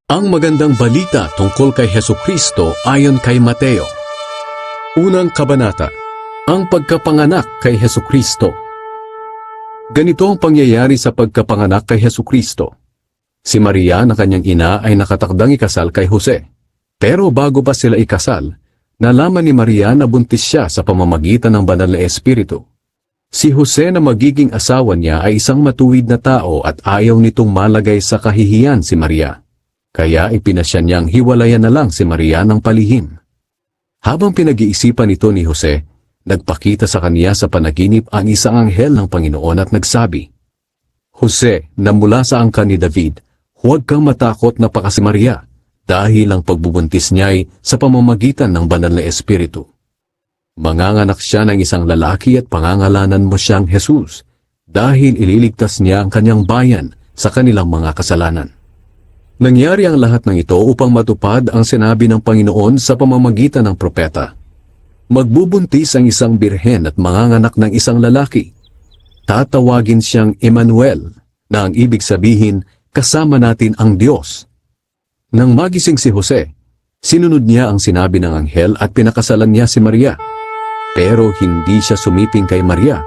Ang magandang balita tungkol kay Hesukristo ayon kay Mateo. Unang kabanata, ang pagkapanganak kay Hesukristo. Ganito ang pangyayari sa pagkapanganak kay Hesukristo. Si Maria na kanyang ina ay nakatakdang ikasal kay Jose. Pero bago pa sila ikasal, nalaman ni Maria na buntis siya sa pamamagitan ng banal na espiritu. Si Jose na magiging asawa niya ay isang matuwid na tao at ayaw nitong malagay sa kahihiyan si Maria. Kaya ipinasya niyang hiwalayan na lang si Maria ng palihim. Habang pinag-iisipan ito ni Jose, nagpakita sa kaniya sa panaginip ang isang anghel ng Panginoon at nagsabi, "Jose, na mula sa angkan ni David, huwag kang matakot na pakasi Maria, dahil ang pagbubuntis niya ay sa pamamagitan ng banal na espiritu. Manganganak siya ng isang lalaki at pangangalanan mo siyang Jesus, dahil ililigtas niya ang kanyang bayan sa kanilang mga kasalanan." Nangyari ang lahat ng ito upang matupad ang sinabi ng Panginoon sa pamamagitan ng propeta. Magbubuntis ang isang birhen at manganganak ng isang lalaki. Tatawagin siyang Emmanuel, na ang ibig sabihin, kasama natin ang Diyos. Nang magising si Jose, sinunod niya ang sinabi ng anghel at pinakasalan niya si Maria. Pero hindi siya sumiping kay Maria